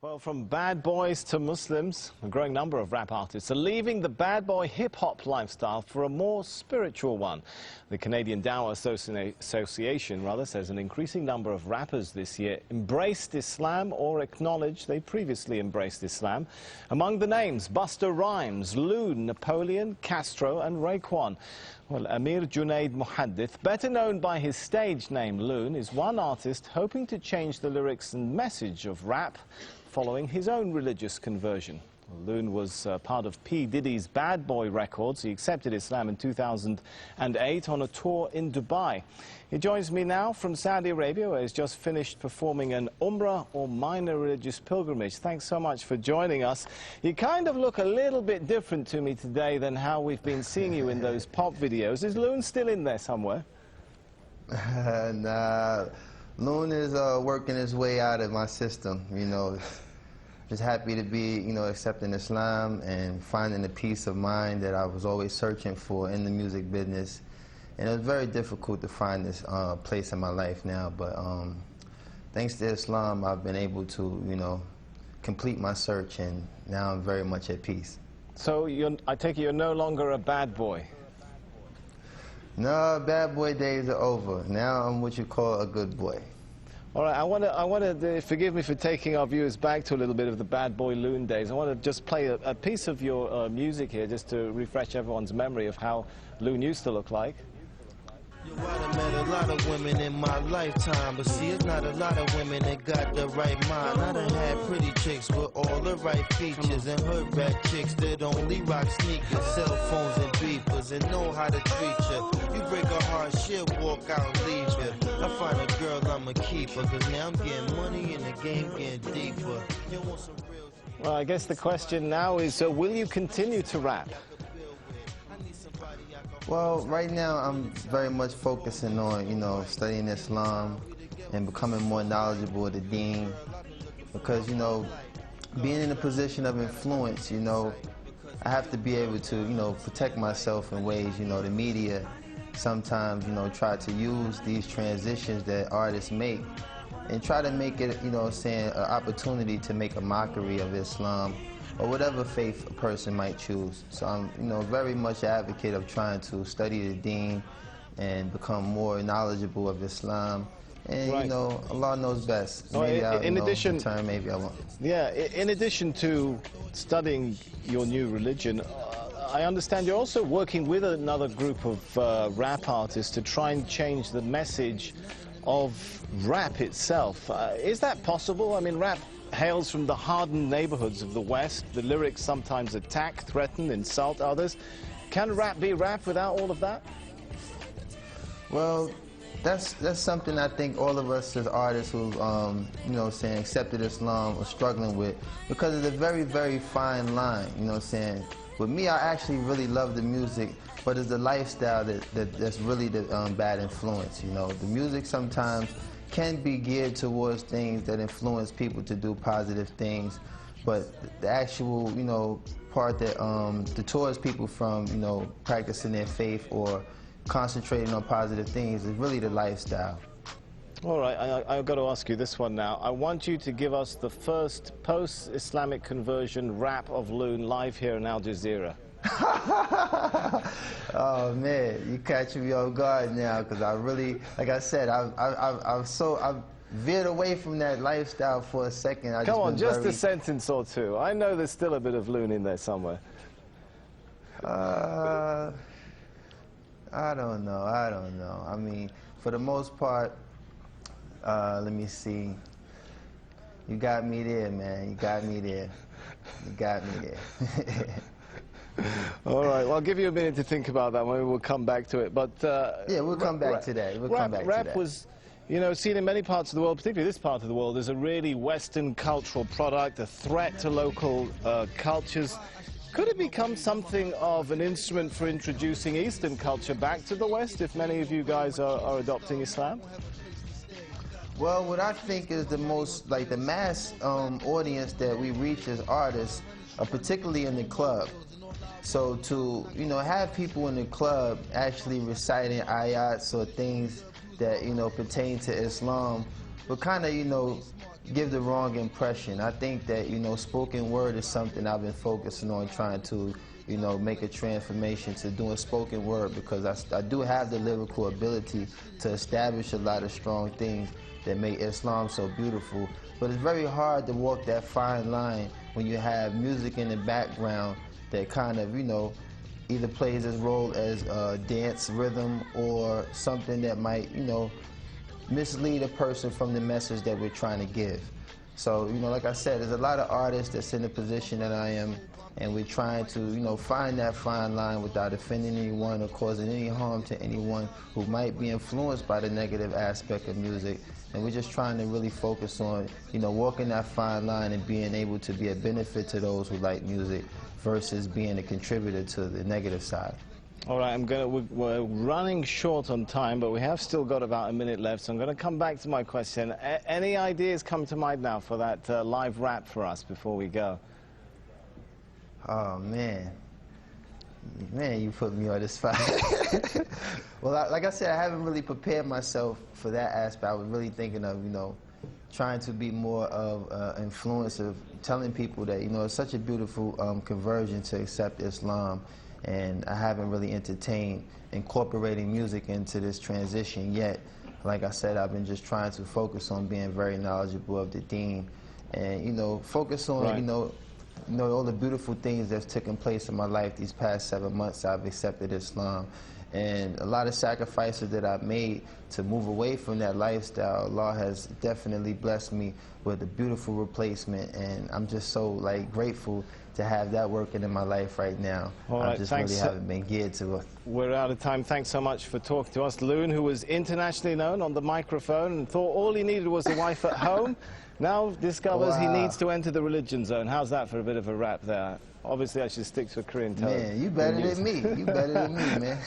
Well, from bad boys to Muslims, a growing number of rap artists are leaving the bad boy hip-hop lifestyle for a more spiritual one. The Canadian Dawah Association says an increasing number of rappers this year embraced Islam or acknowledged they previously embraced Islam. Among the names, Busta Rhymes, LOON, Napoleon, Castro and Raekwon. Well, Amir Junied Muhaddith, better known by his stage name LOON, is one artist hoping to change the lyrics and message of rap following his own religious conversion. LOON was part of P. Diddy's Bad Boy Records. He accepted Islam in 2008 on a tour in Dubai. He joins me now from Saudi Arabia, where he's just finished performing an Umrah or minor religious pilgrimage. Thanks so much for joining us. You kind of look a little bit different to me today than how we've been seeing you in those pop videos. Is LOON still in there somewhere? Nah, LOON is working his way out of my system, you know. Just happy to be, you know, accepting Islam and finding the peace of mind that I was always searching for in the music business. And it was very difficult to find this place in my life now, but thanks to Islam, I've been able to, you know, complete my search, and now I'm very much at peace. So I take it you're no longer a bad boy? No, bad boy days are over. Now I'm what you call a good boy. All right, I want to forgive me for taking our viewers back to a little bit of the bad boy LOON days. I want to just play a piece of your music here, just to refresh everyone's memory of how LOON used to look like. I met a lot of women in my lifetime, but see, it's not a lot of women that got the right mind. I done had pretty chicks with all the right features, and hood rat chicks that only rock sneakers, cell phones and beepers, and know how to treat you. You break a heart, she'll walk out and leave you. I find a girl, I'ma keep her, cause now I'm getting money and the game getting deeper. You want some real... Well, I guess the question now is, will you continue to rap? Well, right now I'm very much focusing on, you know, studying Islam and becoming more knowledgeable of the deen, because, you know, being in a position of influence, you know, I have to be able to, you know, protect myself in ways, you know, the media sometimes, you know, try to use these transitions that artists make and try to make it, you know, saying an opportunity to make a mockery of Islam or whatever faith a person might choose. So I'm, you know, very much an advocate of trying to study the deen and become more knowledgeable of Islam. And, right. You know, Allah knows best. Maybe maybe I won't. Yeah, in addition to studying your new religion, I understand you're also working with another group of rap artists to try and change the message of rap itself. Is that possible? I mean, rap hails from the hardened neighborhoods of the West. The lyrics sometimes attack, threaten, insult others. Can rap be rap without all of that? Well, that's something I think all of us as artists who, you know, saying accepted Islam are struggling with, because it's a very, very fine line. You know, saying with me, I actually really love the music, but it's the lifestyle that's really the bad influence. You know, the music sometimes can be geared towards things that influence people to do positive things, but the actual, you know, part that deters people from, you know, practicing their faith or concentrating on positive things is really the lifestyle. All right, I've got to ask you this one now. I want you to give us the first post-Islamic conversion rap of LOON live here in Al Jazeera. Oh man, you catching me off guard now, because I really, like I said, I've veered away from that lifestyle for a second. Come on, just a sentence or two. I know there's still a bit of LOON in there somewhere. I don't know. I mean, for the most part, let me see. You got me there, man. You got me there. You got me there. All right, well, I'll give you a minute to think about that. Maybe we'll come back to it. But yeah, we'll come back to that. Rap was, you know, seen in many parts of the world, particularly this part of the world, as a really Western cultural product, a threat to local cultures. Could it become something of an instrument for introducing Eastern culture back to the West, if many of you guys are adopting Islam? Well, what I think is the most, like, the mass audience that we reach as artists, particularly in the club. So to, you know, have people in the club actually reciting ayats or things that, you know, pertain to Islam will kind of, you know, give the wrong impression. I think that, you know, spoken word is something I've been focusing on, trying to, you know, make a transformation to doing spoken word, because I do have the lyrical ability to establish a lot of strong things that make Islam so beautiful. But it's very hard to walk that fine line when you have music in the background that kind of, you know, either plays its role as a dance rhythm or something that might, you know, mislead a person from the message that we're trying to give. So, you know, like I said, there's a lot of artists that's in the position that I am, and we're trying to, you know, find that fine line without offending anyone or causing any harm to anyone who might be influenced by the negative aspect of music. And we're just trying to really focus on, you know, walking that fine line and being able to be a benefit to those who like music versus being a contributor to the negative side. All right, we're running short on time, but we have still got about a minute left, so I'm going to come back to my question. Any ideas come to mind now for that live rap for us before we go? Oh, man. Man, you put me on the spot. Well, like I said, I haven't really prepared myself for that aspect. I was really thinking of, you know, trying to be more of influence of telling people that, you know, it's such a beautiful conversion to accept Islam. And I haven't really entertained incorporating music into this transition yet. Like I said, I've been just trying to focus on being very knowledgeable of the deen, and, you know, focus on, you know, all the beautiful things that's taken place in my life these past 7 months. I've accepted Islam, and a lot of sacrifices that I've made to move away from that lifestyle. Allah has definitely blessed me with a beautiful replacement, and I'm just so, like, grateful to have that working in my life right now. All right, I just really haven't been geared to it. We're out of time. Thanks so much for talking to us. LOON, who was internationally known on the microphone and thought all he needed was a wife at home, now discovers he needs to enter the religion zone. How's that for a bit of a rap there? Obviously, I should stick to a Korean tone. Man, you better than me. You better than me, man.